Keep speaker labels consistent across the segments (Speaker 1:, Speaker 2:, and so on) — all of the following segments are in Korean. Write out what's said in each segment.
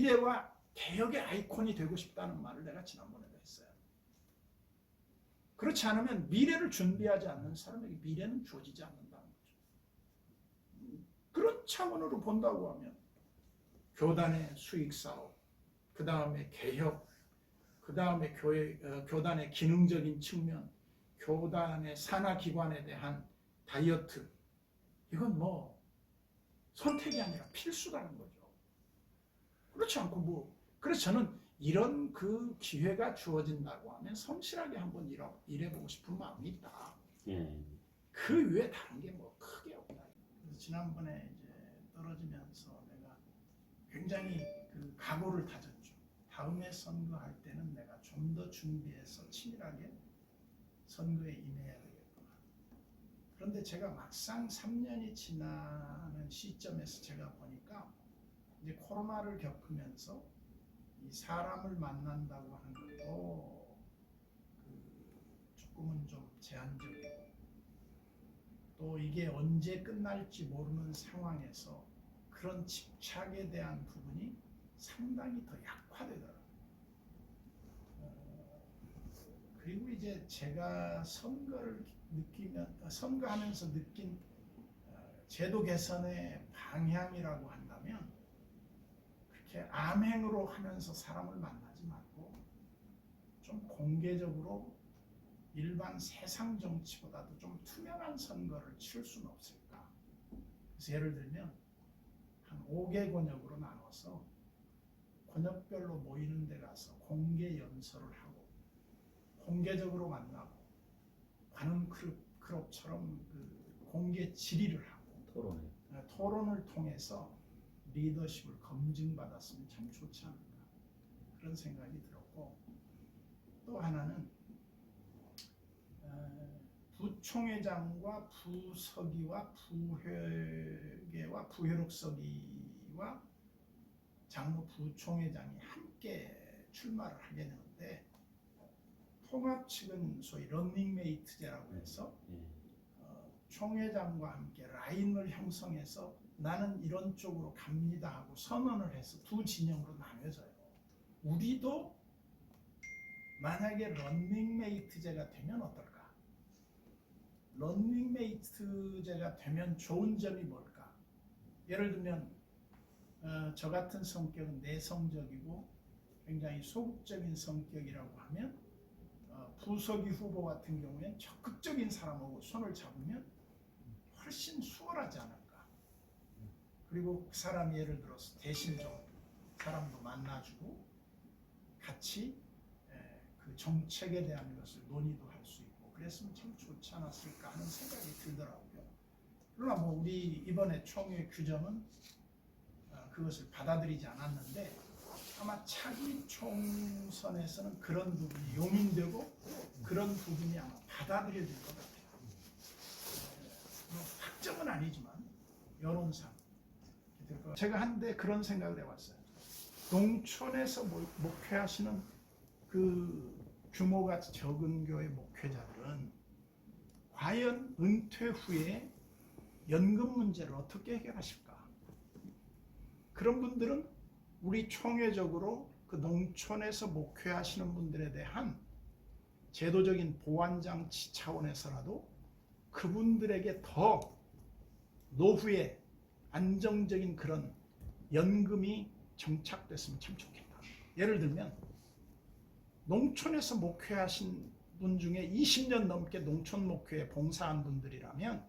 Speaker 1: 미래와 개혁의 아이콘이 되고 싶다는 말을 내가 지난번에도 했어요. 그렇지 않으면 미래를 준비하지 않는 사람에게 미래는 주어지지 않는다는 거죠. 그런 차원으로 본다고 하면 교단의 수익사업, 그 다음에 개혁, 그 다음에 교단의 기능적인 측면, 교단의 산하기관에 대한 다이어트, 이건 뭐 선택이 아니라 필수라는 거죠. 그렇지 않고 그래서 저는 이런 그 기회가 주어진다고 하면 성실하게 한번 일해보고 싶은 마음이 있다. 그 외에 다른 게 뭐 크게 없다. 그래서 지난번에 이제 떨어지면서 내가 굉장히 그 각오를 다졌죠. 다음에 선거할 때는 내가 좀 더 준비해서 치밀하게 선거에 임해야 되겠구나. 그런데 제가 막상 3년이 지나는 시점에서 제가 보니까 이제 코로나를 겪으면서 이 사람을 만난다고 하는 것도 조금은 좀 제한적이고 또 이게 언제 끝날지 모르는 상황에서 그런 집착에 대한 부분이 상당히 더 약화되더라고요. 그리고 이제 제가 선거하면서 느낀 제도 개선의 방향이라고 한다면 그렇게 암행으로 하면서 사람을 만나지 말고 좀 공개적으로 일반 세상 정치보다도 좀 투명한 선거를 치를 수는 없을까. 그래서 예를 들면 한 5개 권역으로 나눠서 권역별로 모이는 데 가서 공개 연설을 하고 공개적으로 만나고 관훈 클럽처럼 그 공개 질의를 하고 토론을 통해서 리더십을 검증받았으면 참 좋지 않을까 그런 생각이 들었고, 또 하나는 부총회장과 부서기와 부회계와 부회록서기와 장로 부총회장이 함께 출마를 하게 되는데 통합 측은 소위 런닝메이트제라고 해서 총회장과 함께 라인을 형성해서 나는 이런 쪽으로 갑니다 하고 선언을 해서 두 진영으로 나뉘어져요. 우리도 만약에 런닝메이트제가 되면 어떨까? 런닝메이트제가 되면 좋은 점이 뭘까? 예를 들면 저 같은 성격은 내성적이고 굉장히 소극적인 성격이라고 하면 부서기 후보 같은 경우에는 적극적인 사람하고 손을 잡으면 훨씬 수월하지 않을까. 그리고 그 사람이 예를 들어서 대신 좀 사람도 만나주고 같이 그 정책에 대한 것을 논의도 할 수 있고 그랬으면 참 좋지 않았을까 하는 생각이 들더라고요. 그러나 뭐 우리 이번에 총회 규정은 그것을 받아들이지 않았는데 아마 차기 총선에서는 그런 부분이 용인되고 그런 부분이 아마 받아들여질 것 같아요. 뭐 확정은 아니지만 여론상 제가 한데 그런 생각을 해왔어요. 농촌에서 목회하시는 그 규모가 적은 교회 목회자들은 과연 은퇴 후에 연금 문제를 어떻게 해결하실까? 그런 분들은 우리 총회적으로 그 농촌에서 목회하시는 분들에 대한 제도적인 보완장치 차원에서라도 그분들에게 더 노후에 안정적인 그런 연금이 정착됐으면 참 좋겠다. 예를 들면 농촌에서 목회하신 분 중에 20년 넘게 농촌 목회에 봉사한 분들이라면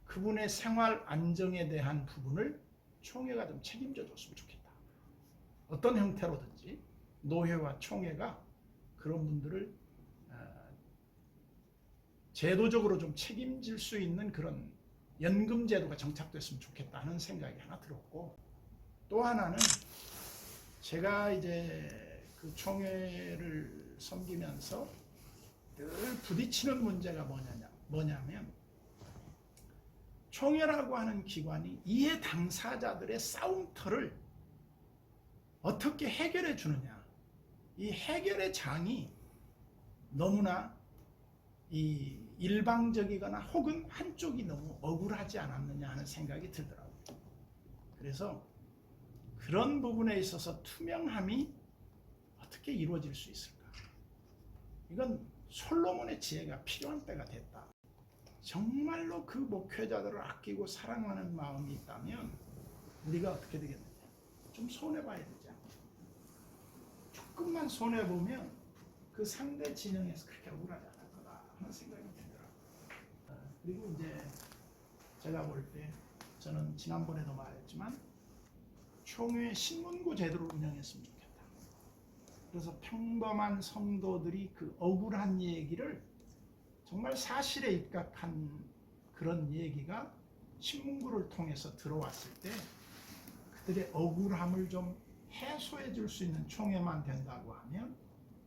Speaker 1: 그분의 생활 안정에 대한 부분을 총회가 좀 책임져 줬으면 좋겠다. 어떤 형태로든지 노회와 총회가 그런 분들을 제도적으로 좀 책임질 수 있는 그런 연금 제도가 정착됐으면 좋겠다 하는 생각이 하나 들었고, 또 하나는 제가 이제 그 총회를 섬기면서 늘 부딪히는 문제가 뭐냐면 총회라고 하는 기관이 이해 당사자들의 싸움터를 어떻게 해결해 주느냐, 이 해결의 장이 너무나 이 일방적이거나 혹은 한쪽이 너무 억울하지 않았느냐 하는 생각이 들더라고요. 그래서 그런 부분에 있어서 투명함이 어떻게 이루어질 수 있을까? 이건 솔로몬의 지혜가 필요한 때가 됐다. 정말로 그 목회자들을 아끼고 사랑하는 마음이 있다면 우리가 어떻게 되겠느냐? 좀 손해봐야 되지 않겠냐? 조금만 손해보면 그 상대 진영에서 그렇게 억울하지 않을 거다 하는 생각이 들더라고요. 그리고 이제 제가 볼 때 저는 지난번에도 말했지만 총회 신문고 제도를 운영했으면 좋겠다. 그래서 평범한 성도들이 그 억울한 얘기를 정말 사실에 입각한 그런 얘기가 신문고를 통해서 들어왔을 때 그들의 억울함을 좀 해소해 줄 수 있는 총회만 된다고 하면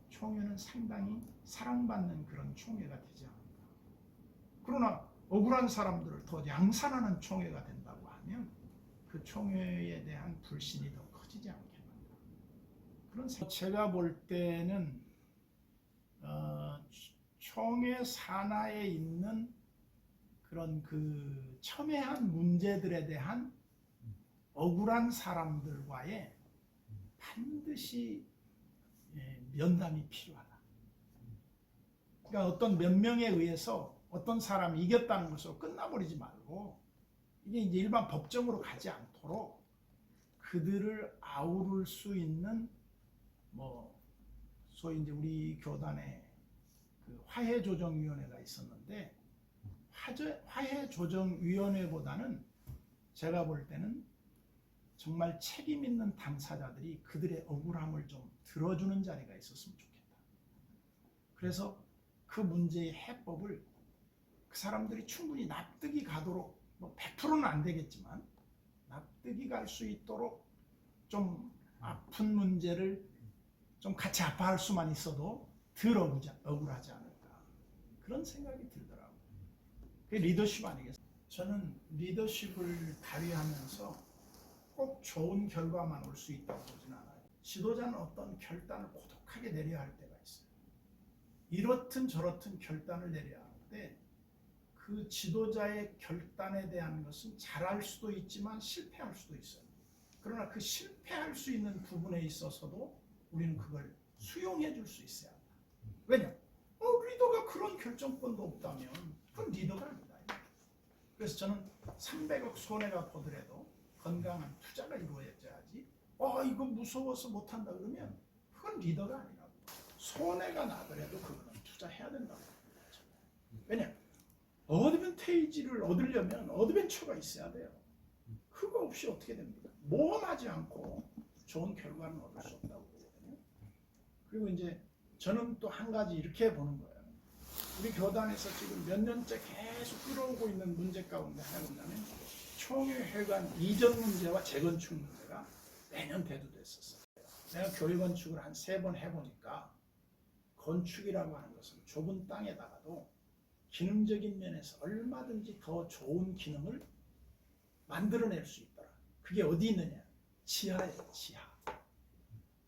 Speaker 1: 총회는 상당히 사랑받는 그런 총회가 되지 않을까. 그러나 억울한 사람들을 더 양산하는 총회가 된다고 하면 그 총회에 대한 불신이 더 커지지 않겠는가. 그런 제가 볼 때는 총회 산하에 있는 그런 그 첨예한 문제들에 대한 억울한 사람들과의 반드시 면담이 필요하다. 그러니까 어떤 몇 명에 의해서 어떤 사람이 이겼다는 것으로 끝나버리지 말고 이게 이제 일반 법정으로 가지 않도록 그들을 아우를 수 있는 소위 이제 우리 교단에 그 화해조정위원회가 있었는데 화해조정위원회보다는 제가 볼 때는 정말 책임 있는 당사자들이 그들의 억울함을 좀 들어주는 자리가 있었으면 좋겠다. 그래서 그 문제의 해법을 그 사람들이 충분히 납득이 가도록 100%는 안 되겠지만 납득이 갈 수 있도록 좀 아픈 문제를 좀 같이 아파할 수만 있어도 덜 억울하지 않을까 그런 생각이 들더라고요. 그게 리더십 아니겠어요? 저는 리더십을 발휘하면서 꼭 좋은 결과만 올 수 있다고 보지는 않아요. 지도자는 어떤 결단을 고독하게 내려야 할 때가 있어요. 이렇든 저렇든 결단을 내려야 하는데 그 지도자의 결단에 대한 것은 잘할 수도 있지만 실패할 수도 있어요. 그러나 그 실패할 수 있는 부분에 있어서도 우리는 그걸 수용해 줄 수 있어야 한다. 왜냐? 리더가 그런 결정권도 없다면 그건 리더가 아니다. 그래서 저는 300억 손해가 보더라도 건강한 투자가 이루어져야지 이거 무서워서 못한다 그러면 그건 리더가 아니라고. 손해가 나더라도 그거는 투자해야 된다고. 왜냐? 어드밴테이지를 얻으려면 어드벤처가 있어야 돼요. 그거 없이 어떻게 됩니까? 모험하지 않고 좋은 결과는 얻을 수 없다고 보거든요. 그리고 이제 저는 또 한 가지 이렇게 보는 거예요. 우리 교단에서 지금 몇 년째 계속 끌어오고 있는 문제 가운데 하나가 뭐냐면 총회회관 이전 문제와 재건축 문제가 매년 대두됐었어요. 내가 교회 건축을 한 3번 해보니까 건축이라고 하는 것은 좁은 땅에다가도 기능적인 면에서 얼마든지 더 좋은 기능을 만들어낼 수 있더라. 그게 어디 있느냐? 지하예요, 지하.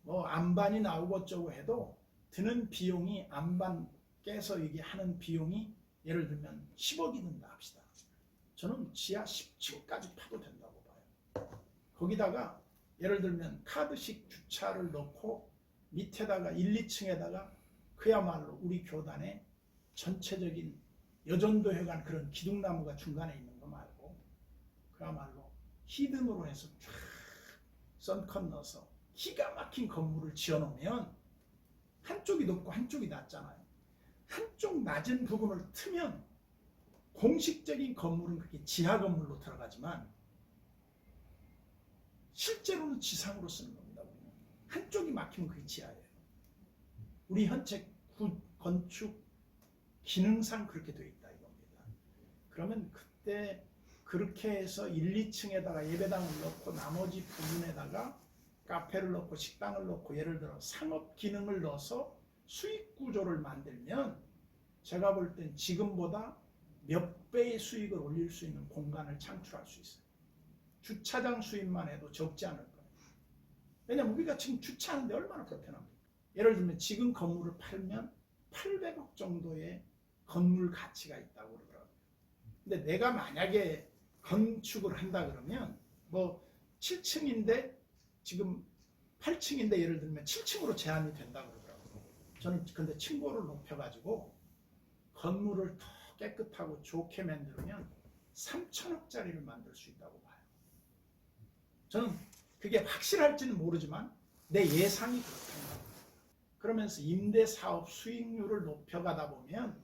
Speaker 1: 안반이 나오고 어쩌고 해도 드는 비용이 안반 깨서 이게 하는 비용이 예를 들면 10억이 든다 합시다. 저는 지하 10층까지 파도 된다고 봐요. 거기다가 예를 들면 카드식 주차를 넣고 밑에다가 1, 2층에다가 그야말로 우리 교단의 전체적인 여전도회관 그런 기둥나무가 중간에 있는 거 말고 그야말로 히든으로 해서 쫙 선컷 넣어서 기가 막힌 건물을 지어놓으면 한쪽이 높고 한쪽이 낮잖아요. 한쪽 낮은 부분을 트면 공식적인 건물은 그렇게 지하 건물로 들어가지만 실제로는 지상으로 쓰는 겁니다. 우리는. 한쪽이 막히면 그게 지하예요. 우리 현재 건축 기능상 그렇게 되어 있다 이겁니다. 그러면 그때 그렇게 해서 1, 2층에다가 예배당을 넣고 나머지 부분에다가 카페를 넣고 식당을 넣고 예를 들어 상업 기능을 넣어서 수익 구조를 만들면 제가 볼 땐 지금보다 몇 배의 수익을 올릴 수 있는 공간을 창출할 수 있어요. 주차장 수입만 해도 적지 않을 거예요. 왜냐면 우리가 지금 주차하는데 얼마나 불편합니까? 예를 들면 지금 건물을 팔면 800억 정도의 건물 가치가 있다고 그러더라고요. 근데 내가 만약에 건축을 한다 그러면 7층인데 지금 8층인데 예를 들면 7층으로 제한이 된다고 그러더라고요. 저는 근데 층고를 높여가지고 건물을 더 깨끗하고 좋게 만들면 3천억짜리를 만들 수 있다고 봐요. 저는 그게 확실할지는 모르지만 내 예상이 그렇답니다. 그러면서 임대사업 수익률을 높여가다 보면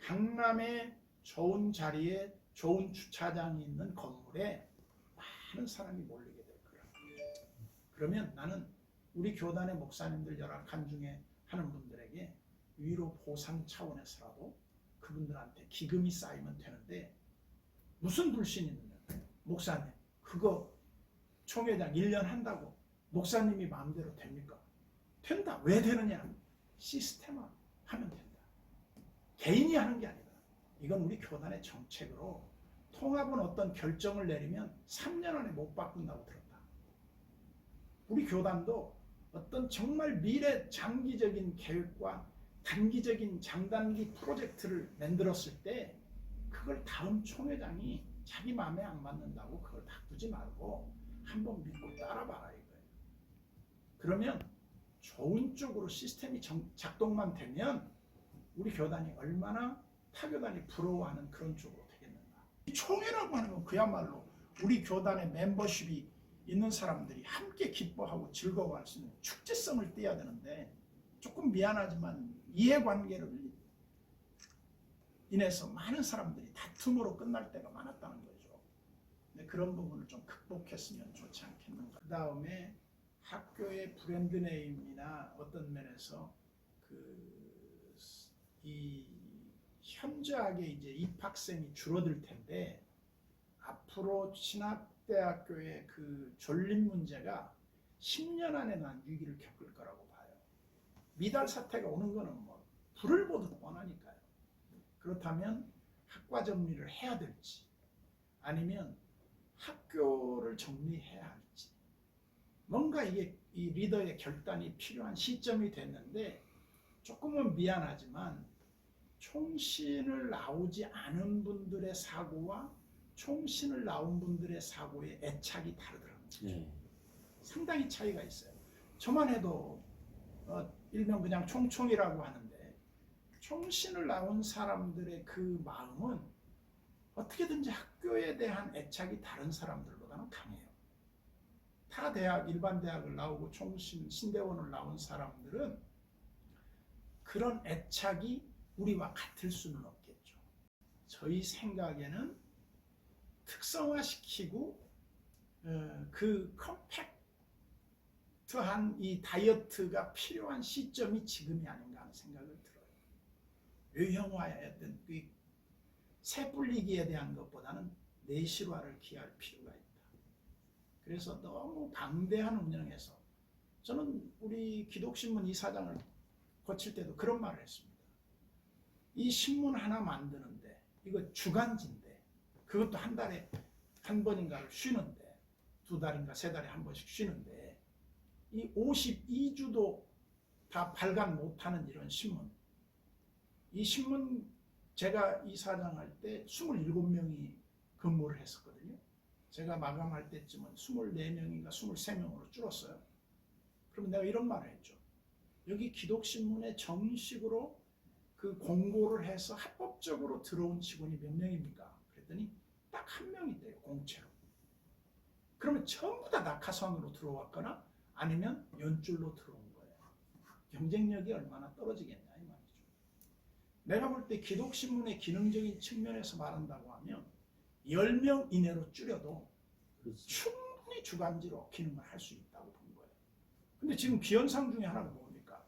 Speaker 1: 강남의 좋은 자리에 좋은 주차장이 있는 건물에 많은 사람이 몰리게 될 거예요. 그러면 나는 우리 교단의 목사님들 열악한 중에 하는 분들에게 위로 보상 차원에서라도 그분들한테 기금이 쌓이면 되는데, 무슨 불신이 있느냐, 목사님 그거 총회장 1년 한다고 목사님이 마음대로 됩니까? 된다. 왜 되느냐? 시스템화 하면 된다. 개인이 하는 게 아니다. 이건 우리 교단의 정책으로 통합은 어떤 결정을 내리면 3년 안에 못 바꾼다고 들었다. 우리 교단도 어떤 정말 미래 장기적인 계획과 단기적인 장단기 프로젝트를 만들었을 때 그걸 다음 총회장이 자기 마음에 안 맞는다고 그걸 바꾸지 말고 한번 믿고 따라봐라 이거예요. 그러면 좋은 쪽으로 시스템이 작동만 되면 우리 교단이 얼마나 타 교단이 부러워하는 그런 쪽으로 되겠는가. 이 총회라고 하는 건 그야말로 우리 교단의 멤버십이 있는 사람들이 함께 기뻐하고 즐거워할 수 있는 축제성을 띠어야 되는데, 조금 미안하지만 이해관계를 인해서 많은 사람들이 다툼으로 끝날 때가 많았다는 거죠. 근데 그런 부분을 좀 극복했으면 좋지 않겠는가. 그 다음에 학교의 브랜드 네임이나 어떤 면에서 이 현저하게 이제 입학생이 줄어들 텐데, 앞으로 신학대학교의 그 존립 문제가 10년 안에 난 위기를 겪을 거라고 봐요. 미달 사태가 오는 거는 뭐 불을 보듯 뻔하니까요. 그렇다면 학과 정리를 해야 될지 아니면 학교를 정리해야 할지, 뭔가 이게 이 리더의 결단이 필요한 시점이 됐는데, 조금은 미안하지만 총신을 나오지 않은 분들의 사고와 총신을 나온 분들의 사고의 애착이 다르더라고요. 상당히 차이가 있어요. 저만 해도 일명 그냥 총총이라고 하는데, 총신을 나온 사람들의 그 마음은 어떻게든지 학교에 대한 애착이 다른 사람들보다는 강해요. 타 대학, 일반 대학을 나오고 총신, 신대원을 나온 사람들은 그런 애착이 우리와 같을 수는 없겠죠. 저희 생각에는 특성화시키고 그 컴팩트한 이 다이어트가 필요한 시점이 지금이 아닌가 하는 생각을 들어요. 유형화했던 새 불리기에 대한 것보다는 내실화를 기할 필요가 있다. 그래서 너무 방대한 운영에서, 저는 우리 기독신문 이사장을 거칠 때도 그런 말을 했습니다. 이 신문 하나 만드는데, 이거 주간지인데, 그것도 한 달에 한 번인가를 쉬는데, 2달인가 3달에 한 번씩 쉬는데, 이 52주도 다 발간 못하는 이런 신문, 이 신문 제가 이사장할 때 27명이 근무를 했었거든요. 제가 마감할 때쯤은 24명인가 23명으로 줄었어요. 그러면 내가 이런 말을 했죠. 여기 기독신문에 정식으로 그 공고를 해서 합법적으로 들어온 직원이 몇 명입니까? 그랬더니 딱 1명 있대요, 공채로. 그러면 전부 다 낙하산으로 들어왔거나 아니면 연줄로 들어온 거예요. 경쟁력이 얼마나 떨어지겠냐 이 말이죠. 내가 볼 때 기독신문의 기능적인 측면에서 말한다고 하면 10명 이내로 줄여도 충분히 주간지로 기능을 할 수 있다고 본 거예요. 근데 지금 기현상 중에 하나가 뭡니까?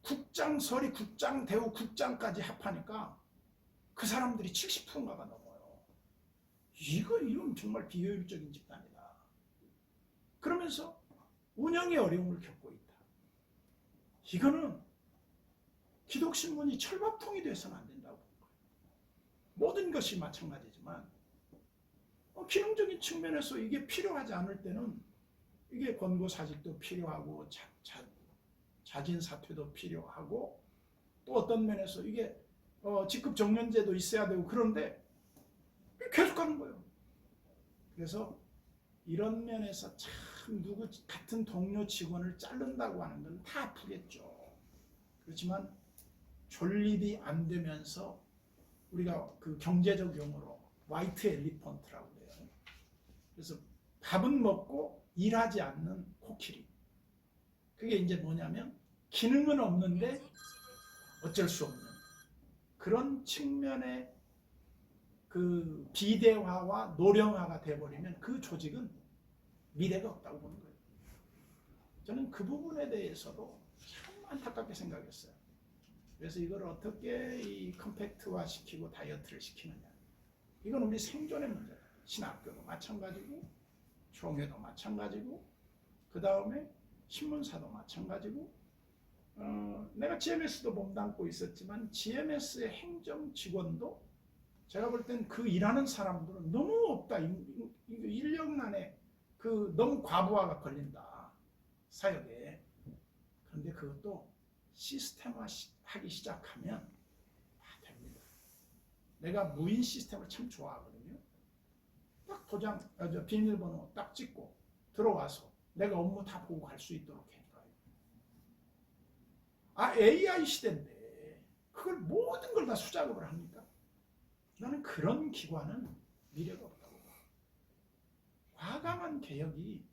Speaker 1: 국장, 국장, 대우 국장까지 합하니까 그 사람들이 70%가 넘어요. 이건 정말 비효율적인 집단이다. 그러면서 운영의 어려움을 겪고 있다. 이거는 기독신문이 철밥통이 돼서는 안 된다고 본 거예요. 모든 것이 마찬가지지만 기능적인 측면에서 이게 필요하지 않을 때는 이게 권고사직도 필요하고 자진사퇴도 필요하고, 또 어떤 면에서 이게 직급정년제도 있어야 되고, 그런데 계속 하는 거예요. 그래서 이런 면에서 참 누구 같은 동료 직원을 자른다고 하는 건 다 아프겠죠. 그렇지만 존립이 안 되면서 우리가 그 경제적 용어로 화이트 엘리펀트라고 그래요. 그래서 밥은 먹고 일하지 않는 코끼리. 그게 이제 뭐냐면 기능은 없는데 어쩔 수 없는 그런 측면의 그 비대화와 노령화가 돼버리면 그 조직은 미래가 없다고 보는 거예요. 저는 그 부분에 대해서도 참 안타깝게 생각했어요. 그래서 이걸 어떻게 이 컴팩트화 시키고 다이어트를 시키느냐. 이건 우리 생존의 문제다. 신학교도 마찬가지고 종회도 마찬가지고 그 다음에 신문사도 마찬가지고 내가 GMS도 몸담고 있었지만 GMS의 행정 직원도 제가 볼 땐 그 일하는 사람들은 너무 없다. 인력난에 그 너무 과부하가 걸린다. 사역에. 그런데 그것도 시스템화하기 시작하면 다 됩니다. 내가 무인 시스템을 참 좋아하거든요. 딱 도장, 비밀번호 딱 찍고 들어와서 내가 업무 다 보고 갈 수 있도록 해줘요. AI 시대인데 그걸 모든 걸 다 수작업을 합니까? 나는 그런 기관은 미래가 없다고 봐. 과감한 개혁이,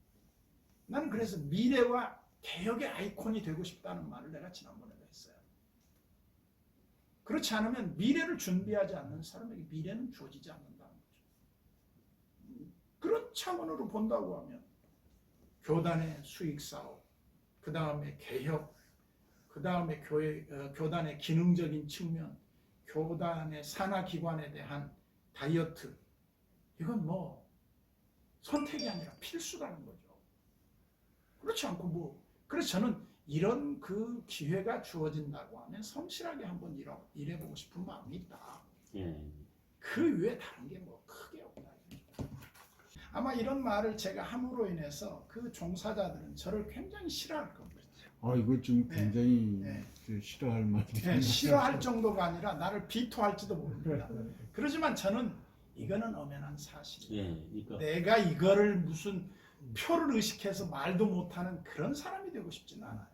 Speaker 1: 나는 그래서 미래와 개혁의 아이콘이 되고 싶다는 말을 내가 지난번에도 했어요. 그렇지 않으면 미래를 준비하지 않는 사람에게 미래는 주어지지 않는다는 거죠. 그런 차원으로 본다고 하면 교단의 수익사업, 그 다음에 개혁, 그 다음에 교단의 기능적인 측면, 교단의 산하기관에 대한 다이어트, 이건 뭐 선택이 아니라 필수라는 거죠. 그렇지 않고 그래서 저는 이런 그 기회가 주어진다고 하면 성실하게 한번 일해보고 싶은 마음이 있다. 그 외에 다른 게 뭐 크게 없다. 아마 이런 말을 제가 함으로 인해서 그 종사자들은 저를 굉장히 싫어할 겁니다.
Speaker 2: 이거 좀 굉장히 싫어할 말이에요.
Speaker 1: 싫어할 정도가 아니라 나를 비토할지도 모릅니다. 그렇지만 저는 이거는 엄연한 사실이에요. 내가 이거를 무슨 표를 의식해서 말도 못하는 그런 사람이 되고 싶지는 않아요.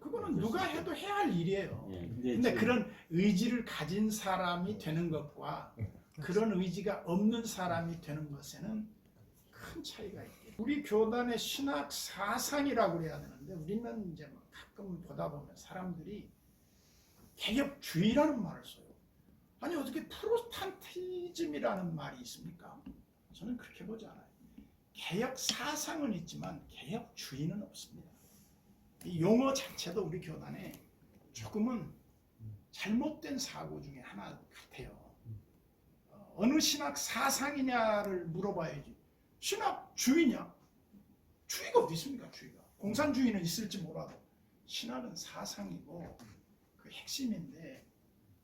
Speaker 1: 그거는 누가 해도 해야 할 일이에요. 근데 그런 의지를 가진 사람이 되는 것과 그런 의지가 없는 사람이 되는 것에는 큰 차이가 있겠죠. 우리 교단의 신학 사상이라고 그래야 되는데 우리는 이제 가끔 보다 보면 사람들이 개혁주의라는 말을 써요. 아니 어떻게 프로테스탄티즘이라는 말이 있습니까? 저는 그렇게 보지 않아요. 개혁 사상은 있지만 개혁주의는 없습니다. 이 용어 자체도 우리 교단에 조금은 잘못된 사고 중에 하나 같아요. 어느 신학 사상이냐를 물어봐야지. 신학주의냐? 주의가 어디 있습니까? 주의가. 공산주의는 있을지 몰라도 신학은 사상이고 그 핵심인데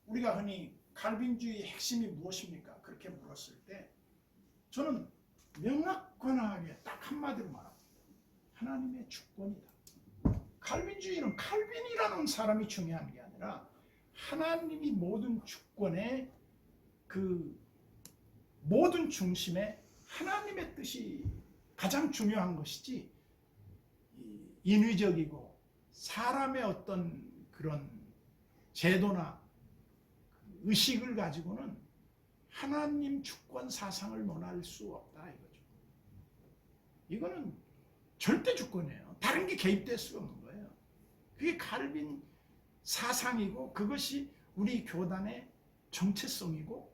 Speaker 1: 우리가 흔히 칼빈주의의 핵심이 무엇입니까? 그렇게 물었을 때 저는 명확관하게 딱 한마디로 말합니다. 하나님의 주권이다. 칼빈주의는 칼빈이라는 사람이 중요한 게 아니라 하나님이 모든 주권의 그 모든 중심에 하나님의 뜻이 가장 중요한 것이지 인위적이고 사람의 어떤 그런 제도나 의식을 가지고는 하나님 주권 사상을 논할 수 없다 이거죠. 이거는 절대 주권이에요. 다른 게 개입될 수가 없는 거예요. 그게 칼빈 사상이고 그것이 우리 교단의 정체성이고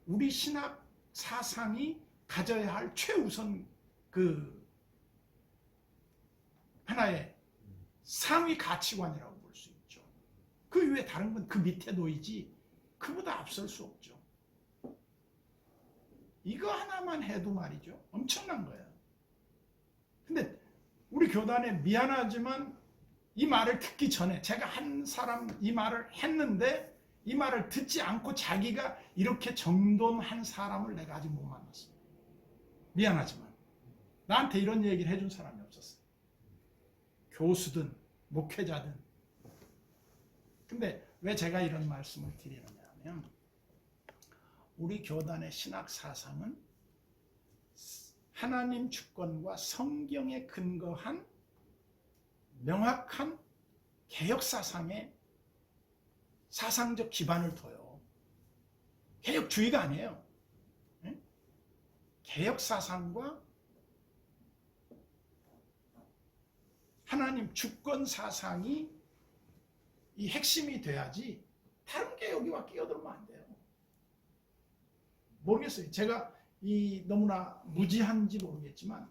Speaker 1: 우리 신학 사상이 가져야 할 최우선 그 하나의 상위 가치관이라고 볼 수 있죠. 그 이외에 다른 건 그 밑에 놓이지 그보다 앞설 수 없죠. 이거 하나만 해도 말이죠. 엄청난 거예요. 근데 우리 교단에 미안하지만 이 말을 듣기 전에 제가 한 사람 이 말을 했는데 이 말을 듣지 않고 자기가 이렇게 정돈한 사람을 내가 아직 못 만났어요. 미안하지만 나한테 이런 얘기를 해준 사람이 없었어요. 교수든 목회자든. 근데 왜 제가 이런 말씀을 드리느냐 하면 우리 교단의 신학 사상은 하나님 주권과 성경에 근거한 명확한 개혁 사상의 사상적 기반을 둬요. 개혁주의가 아니에요. 개혁 사상과 하나님 주권 사상이 이 핵심이 돼야지 다른 개혁이와 끼어들면 안 돼요. 모르겠어요. 제가 이 너무나 무지한지 모르겠지만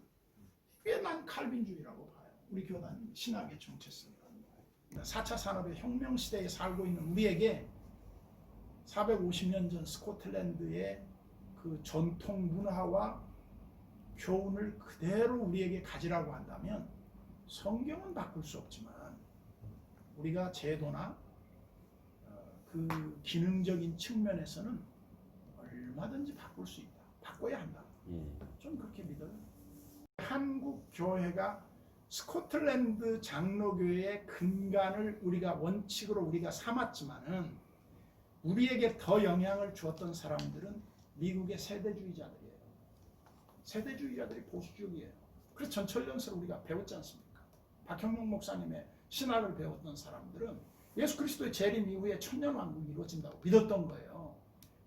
Speaker 1: 꽤 난 칼빈주의라고 봐요. 우리 교단 신학의 정체성이라는 거예요. 4차 산업의 혁명 시대에 살고 있는 우리에게 450년 전 스코틀랜드의 그 전통 문화와 교훈을 그대로 우리에게 가지라고 한다면 성경은 바꿀 수 없지만 우리가 제도나 그 기능적인 측면에서는 얼마든지 바꿀 수 있다. 바꿔야 한다. 좀 그렇게 믿어요. 한국 교회가 스코틀랜드 장로교회의 근간을 우리가 원칙으로 우리가 삼았지만은 우리에게 더 영향을 주었던 사람들은 미국의 세대주의자들이에요. 세대주의자들이 보수적이에요. 그래서 전철연설을 우리가 배웠지 않습니까? 박형룡 목사님의 신학을 배웠던 사람들은 예수 그리스도의 재림 이후에 천년왕국이 이루어진다고 믿었던 거예요.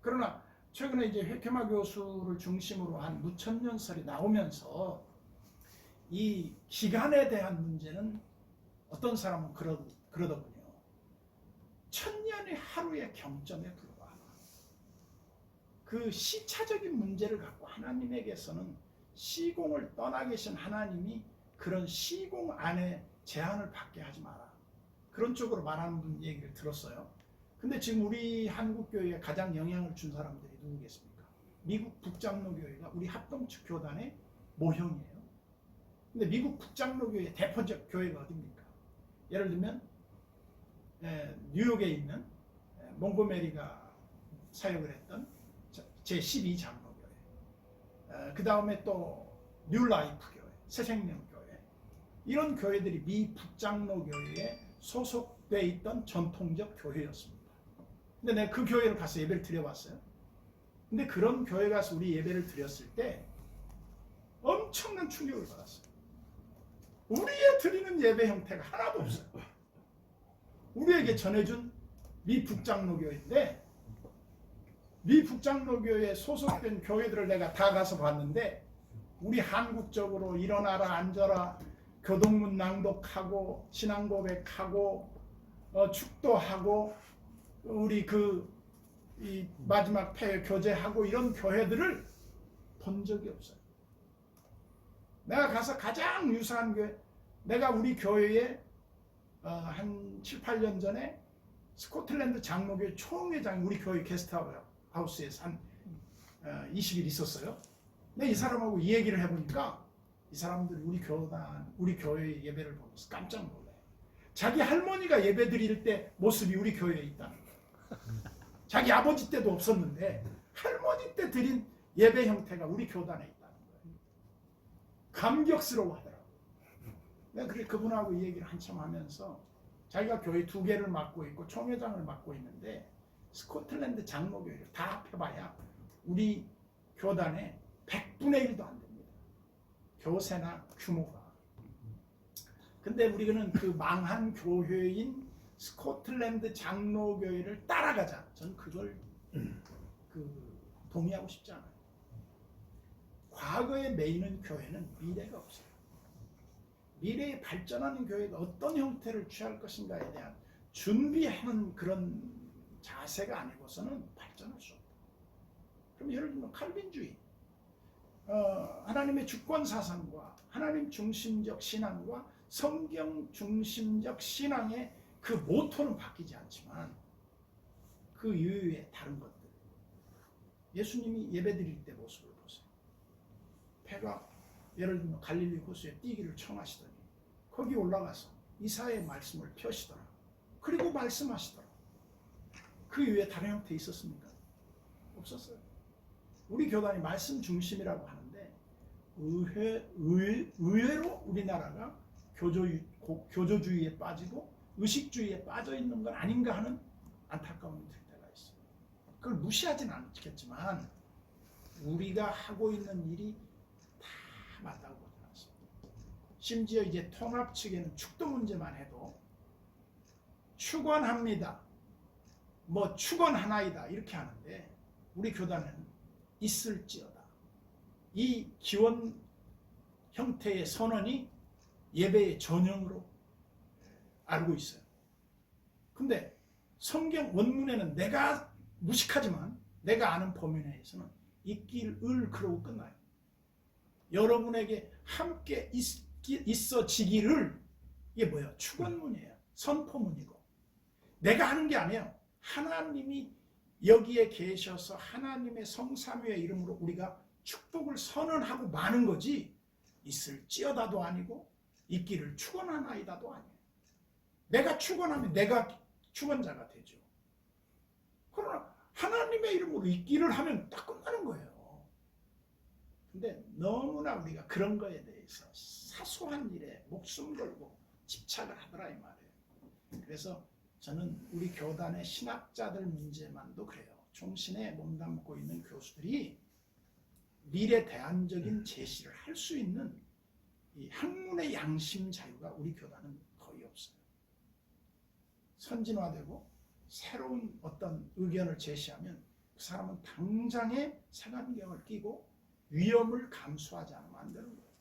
Speaker 1: 그러나 최근에 이제 회케마 교수를 중심으로 한 무천년설이 나오면서 이 기간에 대한 문제는 어떤 사람은 그러더군요. 천년의 하루의 경점에 불과하다. 그 시차적인 문제를 갖고 하나님에게서는 시공을 떠나 계신 하나님이 그런 시공 안에 제한을 받게 하지 마라. 그런 쪽으로 말하는 분 얘기를 들었어요. 근데 지금 우리 한국교회에 가장 영향을 준 사람들이 누구겠습니까? 미국 북장로교회가 우리 합동측 교단의 모형이에요. 근데 미국 북장로교회의 대표적 교회가 어디입니까? 예를 들면 뉴욕에 있는 몽고메리가 사역을 했던 제12장로교회, 그 다음에 또 뉴라이프 교회, 새생명교회, 이런 교회들이 미 북장로교회에 소속돼 있던 전통적 교회였습니다. 근데 내가 그 교회를 가서 예배를 드려봤어요. 근데 그런 교회 가서 우리 예배를 드렸을 때 엄청난 충격을 받았어요. 우리의 드리는 예배 형태가 하나도 없어요. 우리에게 전해준 미 북장로교회인데 미 북장로교회에 소속된 교회들을 내가 다 가서 봤는데 우리 한국적으로 일어나라 앉아라 교동문 낭독하고 신앙 고백하고 축도하고 우리 이 마지막 폐회 교제하고 이런 교회들을 본 적이 없어요. 내가 가서 가장 유사한 교회, 내가 우리 교회에 한 7, 8년 전에 스코틀랜드 장로교회 총회장이 우리 교회 게스트하우스에서 한 20일 있었어요. 근데 이 사람하고 이 얘기를 해보니까 이 사람들이 우리 교회 예배를 보면서 깜짝 놀라요. 자기 할머니가 예배 드릴 때 모습이 우리 교회에 있다는 거예요. 자기 아버지 때도 없었는데 할머니 때 드린 예배 형태가 우리 교단에 있다는 거예요. 감격스러워 하더라고요. 내가 그분하고 이 얘기를 한참 하면서 자기가 교회 2개를 맡고 있고 총회장을 맡고 있는데 스코틀랜드 장로교회를 다 합해봐야 우리 교단의 100분의 1도 안 됩니다. 교세나 규모가. 근데 우리는 그 망한 교회인 스코틀랜드 장로교회를 따라가자. 저는 그걸 동의하고 싶지 않아요. 과거에 매이는 교회는 미래가 없어요. 미래에 발전하는 교회가 어떤 형태를 취할 것인가에 대한 준비하는 그런 자세가 아니고서는 발전할 수 없다. 그럼 예를 들면 칼빈주의, 하나님의 주권 사상과 하나님 중심적 신앙과 성경 중심적 신앙의 그 모토는 바뀌지 않지만 그 이외의 다른 것들, 예수님이 예배드릴 때 모습을 보세요. 폐가 예를 들면 갈릴리 호수에 뛰기를 청하시더니 거기 올라가서 이사야의 말씀을 펴시더라. 그리고 말씀하시더라. 그 이외에 다른 형태 있었습니까? 없었어요. 우리 교단이 말씀 중심이라고 하는데 의외로 우리나라가 교조주의에 빠지고 의식주의에 빠져 있는 건 아닌가 하는 안타까움이 들 때가 있어요. 그걸 무시하진 않겠지만 우리가 하고 있는 일이 다 맞다고 보지 않습니다. 심지어 이제 통합 측에는 축도 문제만 해도 축원합니다. 뭐 축원하나이다 이렇게 하는데 우리 교단은 있을지어다. 이 기원 형태의 선언이 예배의 전형으로 알고 있어요. 근데 성경 원문에는 내가 무식하지만 내가 아는 범위 내에서는 있길 그러고 끝나요. 여러분에게 함께 있어지기를 이게 뭐예요? 축원문이에요. 선포문이고 내가 하는 게 아니에요. 하나님이 여기에 계셔서 하나님의 성삼위의 이름으로 우리가 축복을 선언하고 마는 거지 있을지어다도 아니고 있기를 축원하나이다도 아니에요. 내가 축원하면 내가 축원자가 되죠. 그러나 하나님의 이름으로 있기를 하면 딱 끝나는 거예요. 근데 너무나 우리가 그런 거에 대해서 사소한 일에 목숨 걸고 집착을 하더라 이 말이에요. 그래서 저는 우리 교단의 신학자들 문제만도 그래요. 종신에 몸담고 있는 교수들이 미래대안적인 제시를 할 수 있는 이 학문의 양심 자유가 우리 교단은 거의 없어요. 선진화되고 새로운 어떤 의견을 제시하면 그 사람은 당장에 색안경을 끼고 위험을 감수하지 않으면 안 되는 거예요.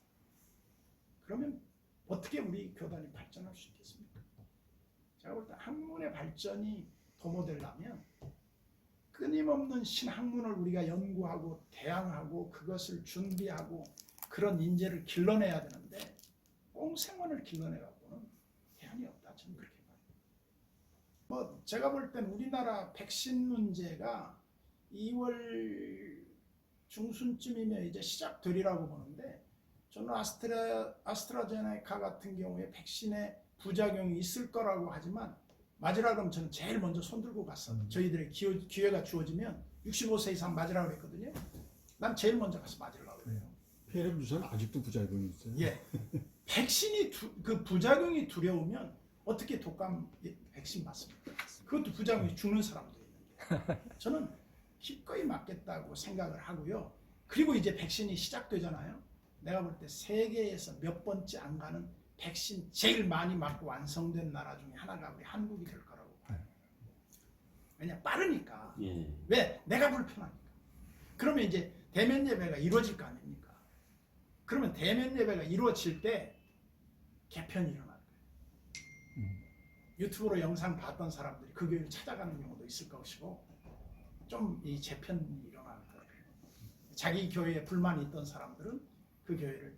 Speaker 1: 그러면 어떻게 우리 교단이 발전할 수 있겠습니까? 제가 볼 때 학문의 발전이 도모되려면 끊임없는 신학문을 우리가 연구하고 대항하고 그것을 준비하고 그런 인재를 길러내야 되는데 꽁생원을 길러내갖고는 대안이 없다. 저는 그렇게 봐요. 뭐 제가 볼 땐 우리나라 백신 문제가 2월 중순쯤이면 이제 시작되리라고 보는데 저는 아스트라제네카 같은 경우에 백신에 부작용이 있을 거라고 하지만 맞으라 그러면 저는 제일 먼저 손들고 갔어요. 저희들의 기회가 주어지면 65세 이상 맞으라고 그랬거든요. 난 제일 먼저 가서 맞으려고 그래요.
Speaker 2: 폐렴 주사는 아직도 부작용이 있어요.
Speaker 1: 예. 백신이 그 부작용이 두려우면 어떻게 독감 백신 맞습니까? 그것도 부작용이 죽는 사람도 있는데 저는 기꺼이 맞겠다고 생각을 하고요. 그리고 이제 백신이 시작되잖아요. 내가 볼 때 세계에서 몇 번째 안 가는 백신 제일 많이 맞고 완성된 나라 중에 하나가 우리 한국이 될 거라고 봐요. 왜냐 빠르니까.
Speaker 3: 예.
Speaker 1: 왜? 내가 불편하니까. 그러면 이제 대면 예배가 이루어질 거 아닙니까? 그러면 대면 예배가 이루어질 때 개편이 일어날 거예요. 유튜브로 영상 봤던 사람들이 그 교회를 찾아가는 경우도 있을 것이고 좀 이 재편이 일어날 거예요. 자기 교회에 불만이 있던 사람들은 그 교회를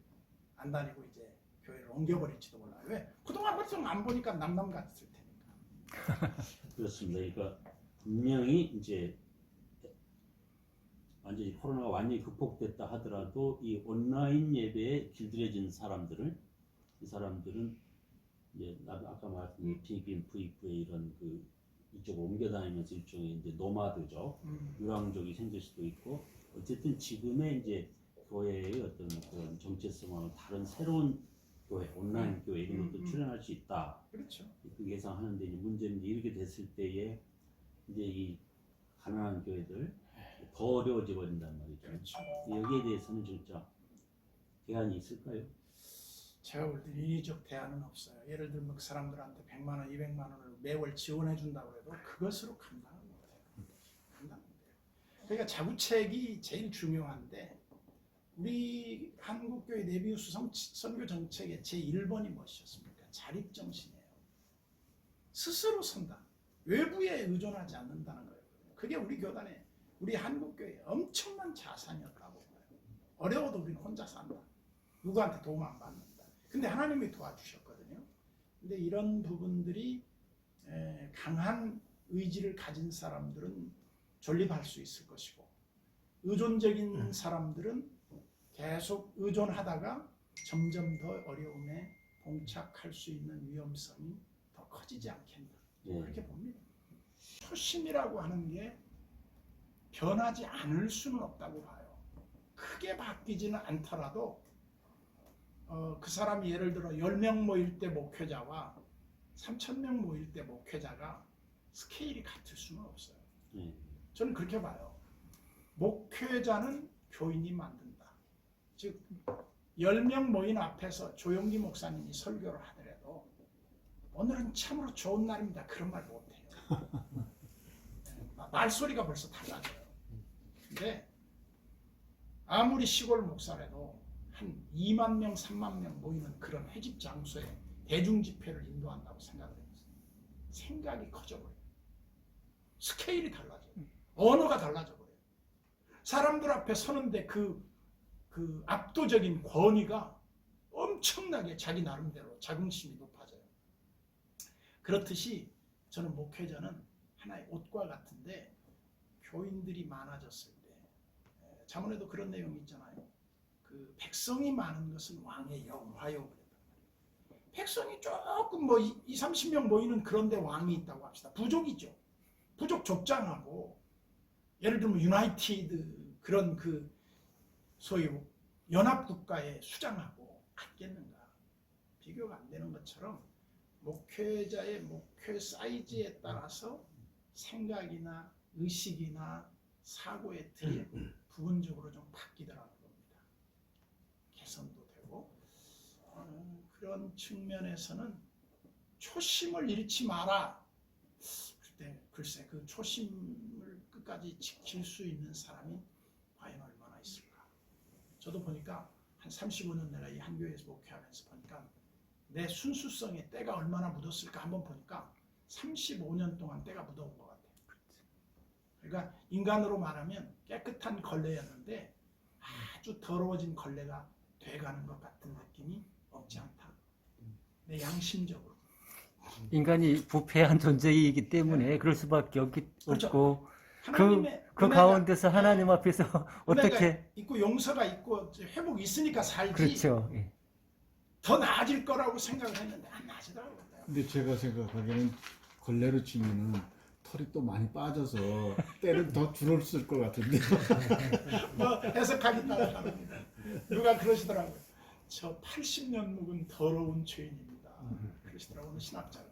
Speaker 1: 안 다니고 이제 교회를 옮겨버릴지도 몰라요. 왜? 그동안 안 보니까 남남 같을 테니까.
Speaker 3: 그렇습니다. 그러니까 분명히 이제 완전히 코로나가 완전히 극복됐다 하더라도 이 온라인 예배에 길들여진 사람들은 이 사람들은 이제 아까 말씀드린 PBM, VF의 이런 그 이쪽으로 옮겨 다니면서 일종의 이제 노마드죠. 유랑족이 생길 수도 있고 어쨌든 지금의 이제 교회의 어떤 그런 정체성과는 다른 새로운 교회, 온라인 교회 이런 것도 출현할 수 있다.
Speaker 1: 그렇죠.
Speaker 3: 그 예상하는데 이제 문제는 이렇게 됐을 때에 이제 이 가난한 교회들 더 어려워져 버린단 말이죠.
Speaker 1: 그렇죠.
Speaker 3: 여기에 대해서는 진짜 대안이 있을까요? 제가
Speaker 1: 볼 때 인위적 대안은 없어요. 예를 들면 그 사람들한테 100만 원, 200만 원을 매월 지원해 준다고 해도 그것으로 감당을 못해요. 감당 못해요. 그러니까 자구책이 제일 중요한데 우리 한국교회 내비우스 선교 정책의 제1번이 무엇이었습니까? 자립정신이에요. 스스로 선다. 외부에 의존하지 않는다는 거예요. 그게 우리 교단의 우리 한국교회의 엄청난 자산이었다고 봐요. 어려워도 우리는 혼자 산다. 누구한테 도움 안 받는다. 근데 하나님이 도와주셨거든요. 근데 이런 부분들이 강한 의지를 가진 사람들은 존립할 수 있을 것이고 의존적인 사람들은 계속 의존하다가 점점 더 어려움에 봉착할 수 있는 위험성이 더 커지지 않겠나 그렇게 봅니다. 초심이라고 하는 게 변하지 않을 수는 없다고 봐요. 크게 바뀌지는 않더라도 그 사람이 예를 들어 10명 모일 때 목회자와 3,000명 모일 때 목회자가 스케일이 같을 수는 없어요. 저는 그렇게 봐요. 목회자는 교인이 만든다. 즉 10명 모인 앞에서 조용기 목사님이 설교를 하더라도 오늘은 참으로 좋은 날입니다. 그런 말 못해요. 말소리가 벌써 달라져요. 근데 아무리 시골 목사라도 한 2만 명, 3만 명 모이는 그런 회집 장소에 대중 집회를 인도한다고 생각을 해보세요. 생각이 커져버려요. 스케일이 달라져요. 언어가 달라져버려요. 사람들 앞에 서는데 그 압도적인 권위가 엄청나게 자기 나름대로 자긍심이 높아져요. 그렇듯이 저는 목회자는 하나의 옷과 같은데 교인들이 많아졌을 때 자문에도 그런 내용이 있잖아요. 그 백성이 많은 것은 왕의 영화요. 백성이 조금 뭐 20-30명 모이는 그런 데 왕이 있다고 합시다. 부족이죠. 부족 족장하고 예를 들면 유나이티드 그런 그 소위 연합국가의 수장하고 같겠는가. 비교가 안 되는 것처럼 목회자의 목회 사이즈에 따라서 생각이나 의식이나 사고의 틀이 부분적으로 좀 바뀌더라는 겁니다. 개선도 되고 그런 측면에서는 초심을 잃지 마라. 그때 글쎄 그 초심을 끝까지 지킬 수 있는 사람이 과연 얼마나 있을까. 저도 보니까 한 35년 내가 이 한 교회에서 목회하면서 보니까 내 순수성에 때가 얼마나 묻었을까 한번 보니까 35년 동안 때가 묻어온 것 같아요. 그러니까 인간으로 말하면 깨끗한 걸레였는데 아주 더러워진 걸레가 돼가는 것 같은 느낌이 없지 않다. 내 양심적으로.
Speaker 4: 인간이 부패한 존재이기 때문에 그럴 수밖에
Speaker 1: 그렇죠.
Speaker 4: 없고
Speaker 1: 하나님의
Speaker 4: 그
Speaker 1: 은혜가-
Speaker 4: 가운데서 하나님 앞에서 어떻게
Speaker 1: 은혜가 있고 용서가 있고 회복이 있으니까 살지.
Speaker 4: 그렇죠. 예.
Speaker 1: 더 나아질 거라고 생각을 했는데 안 나아지더라고요.
Speaker 2: 근데 제가 생각하기에는 걸레로 치면은 털이 또 많이 빠져서 때는 더 줄었을 것 같은데.
Speaker 1: 뭐 해석하기 따라 다릅니다. 누가 그러시더라고요. 저 80년 묵은 더러운 죄인입니다. 그러시더라고요. 신학자가.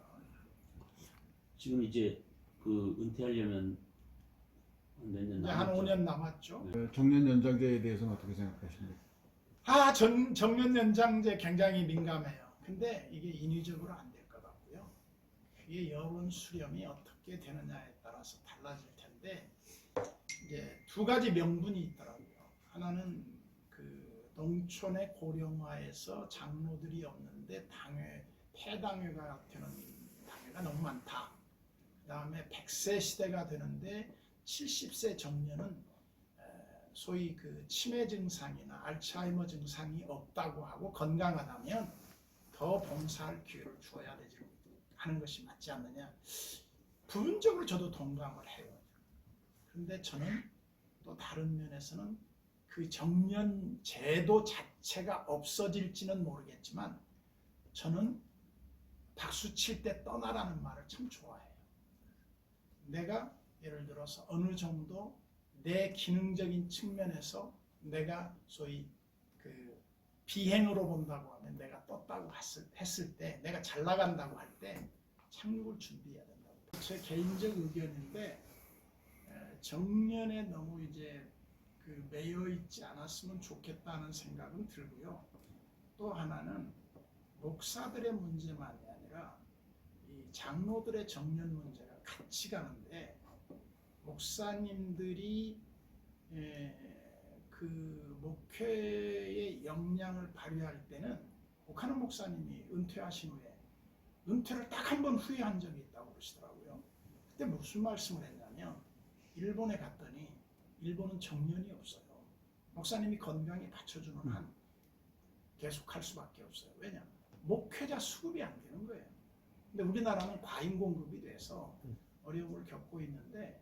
Speaker 3: 지금 이제 그 은퇴하려면 몇 년
Speaker 1: 이제 한
Speaker 3: 남았죠?
Speaker 1: 5년 남았죠.
Speaker 2: 정년 연장제에 대해서는 어떻게 생각하십니까?
Speaker 1: 정년 연장제 굉장히 민감해요. 근데 이게 인위적으로 안 될 것 같고요. 그게 여론 수렴이 어떻게 되느냐에 따라서 달라질 텐데 이제 두 가지 명분이 있더라고요. 하나는 그 농촌의 고령화에서 장로들이 없는데 폐당회가 되는 당회가 너무 많다. 그 다음에 100세 시대가 되는데 70세 정년은 소위 그 치매 증상이나 알츠하이머 증상이 없다고 하고 건강하다면 더 봉사할 기회를 주어야 되지 하는 것이 맞지 않느냐. 부분적으로 저도 동감을 해요. 그런데 저는 또 다른 면에서는 그 정년 제도 자체가 없어질지는 모르겠지만 저는 박수 칠 때 떠나라는 말을 참 좋아해요. 내가 예를 들어서 어느 정도 내 기능적인 측면에서 내가 소위 그 비행으로 본다고 하면 내가 떴다고 했을 때 내가 잘 나간다고 할 때 착륙을 준비해야 된다고. 제 개인적 의견인데 정년에 너무 이제 그 매여 있지 않았으면 좋겠다는 생각은 들고요. 또 하나는 목사들의 문제만이 아니라 이 장로들의 정년 문제가 같이 가는데 목사님들이 그 목회의 역량을 발휘할 때는 옥하는 목사님이 은퇴하신 후에 은퇴를 딱 한 번 후회한 적이 있다고 그러시더라고요. 그때 무슨 말씀을 했냐면 일본에 갔더니 일본은 정년이 없어요. 목사님이 건강이 받쳐주는 한 계속할 수밖에 없어요. 왜냐? 목회자 수급이 안 되는 거예요. 근데 우리나라는 과잉 공급이 돼서 어려움을 겪고 있는데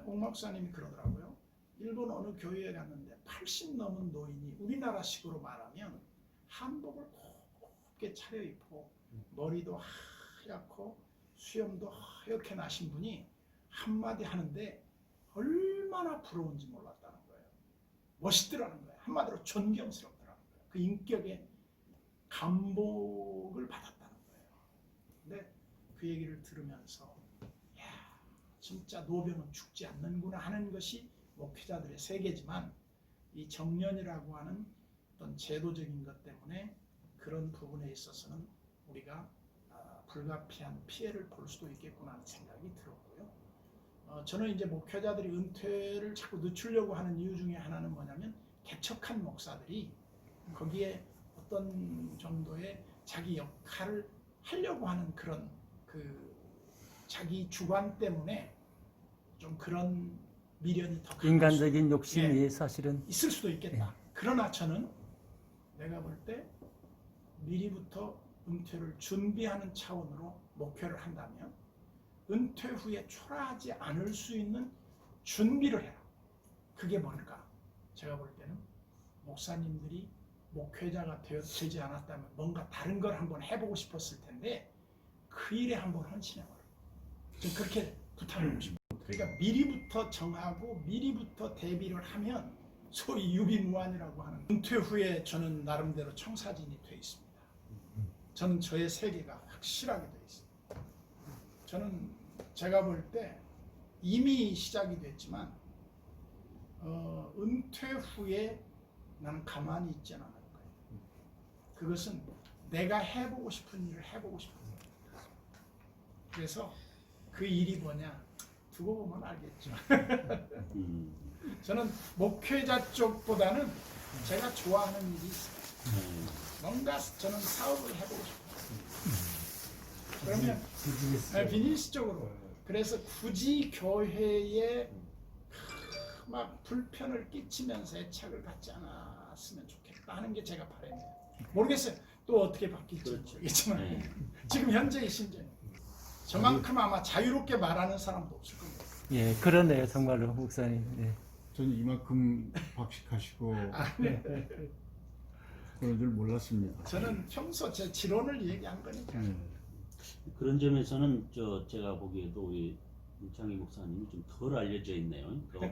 Speaker 1: 옥 목사님이 그러더라고요. 일본 어느 교회에 갔는데 80 넘은 노인이 우리나라식으로 말하면 한복을 곱게 차려입고 머리도 하얗고 수염도 하얗게 나신 분이 한마디 하는데 얼마나 부러운지 몰랐다는 거예요. 멋있더라는 거예요. 한마디로 존경스럽더라는 거예요. 그 인격의 감복을 받았다는 거예요. 근데 그 얘기를 들으면서 진짜 노병은 죽지 않는구나 하는 것이 목회자들의 세계지만 이 정년이라고 하는 어떤 제도적인 것 때문에 그런 부분에 있어서는 우리가 불가피한 피해를 볼 수도 있겠구나 하는 생각이 들었고요. 저는 이제 목회자들이 은퇴를 자꾸 늦추려고 하는 이유 중에 하나는 뭐냐면 개척한 목사들이 거기에 어떤 정도의 자기 역할을 하려고 하는 그런 그 자기 주관 때문에 좀 그런 미련이 더 강할
Speaker 4: 인간적인 욕심이
Speaker 1: 예.
Speaker 4: 사실은
Speaker 1: 있을 수도 있겠다. 그러나 저는 내가 볼 때 미리부터 은퇴를 준비하는 차원으로 목회를 한다면 은퇴 후에 초라하지 않을 수 있는 준비를 해라. 그게 뭘까? 제가 볼 때는 목사님들이 목회자가 되지 않았다면 뭔가 다른 걸 한번 해보고 싶었을 텐데 그 일에 한번 헌신해봐라. 저는 그렇게 부탁하고 싶어요. 그러니까 미리부터 정하고 미리부터 대비를 하면 소위 유비무환이라고 하는 은퇴 후에 저는 나름대로 청사진이 돼 있습니다. 저는 저의 세계가 확실하게 돼 있습니다. 저는 제가 볼 때 이미 시작이 됐지만 은퇴 후에 나는 가만히 있지는 않을 거예요. 그것은 내가 해보고 싶은 일을 해보고 싶은 거예요. 그래서 그 일이 뭐냐 두고 보면 알겠죠. 저는 목회자 쪽보다는 제가 좋아하는 일이 있어요. 뭔가 저는 사업을 해보고 싶어요. 그러면 비즈니스 쪽으로. 그래서 굳이 교회에 막 불편을 끼치면서 애착을 갖지 않았으면 좋겠다 하는 게 제가 바람이에요. 모르겠어요. 또 어떻게 바뀔지 모르겠지만 지금 현재의 심정 저만큼 아마 자유롭게 말하는 사람도 없을 겁니다.
Speaker 4: 예, 그러네요, 정말로 목사님. 예.
Speaker 2: 저는 이만큼 박식하시고
Speaker 1: 네.
Speaker 2: 그런 줄 몰랐습니다.
Speaker 1: 저는 평소 제 지론을 얘기한 거니까.
Speaker 3: 그런 점에서는 제가 보기에도 우리 문창희 목사님이 좀 덜 알려져 있네요.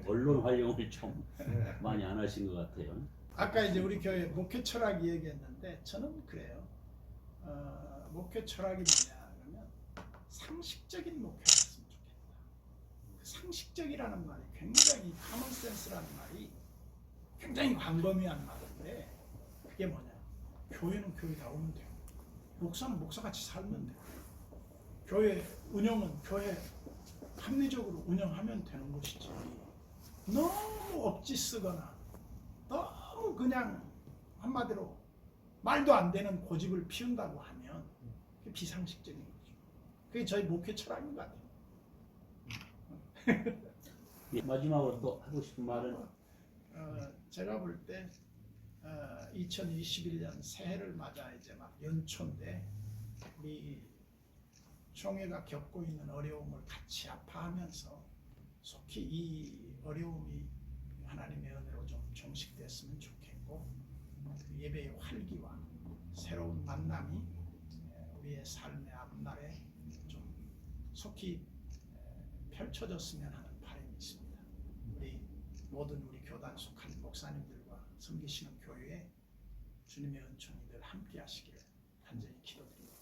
Speaker 3: 언론 활용을 좀 많이 안 하신 것 같아요.
Speaker 1: 아까 이제 우리 교회 목회 철학 얘기했는데 저는 그래요. 목회 철학이 뭐냐 그러면 상식적인 목회였으면 좋겠다. 그 상식적이라는 말이 굉장히 커먼센스라는 말이 굉장히 광범위한 말인데 그게 뭐냐? 교회는 교회다우면 돼요. 목사는 목사같이 살면 돼요. 교회 운영은 교회 합리적으로 운영하면 되는 것이지 너무 억지 쓰거나 너무 그냥 한마디로 말도 안 되는 고집을 피운다고 하면 그게 비상식적인 거죠. 그게 저희 목회 철학인 것 같아요.
Speaker 3: 예, 마지막으로 또 하고 싶은 말은
Speaker 1: 제가 볼 때 2021년 새해를 맞아 이제 막 연초인데 우리 총회가 겪고 있는 어려움을 같이 아파하면서 속히 이 어려움이 하나님의 은혜로 좀 종식됐으면 좋겠고 그 예배의 활기와 새로운 만남이 우리의 삶의 앞날에 좀 속히 펼쳐졌으면 하는 바람이 있습니다. 우리 모든 우리 교단 속한 목사님들과 섬기시는 교회에 주님의 은총이 늘 함께 하시기를 간절히 기도드립니다.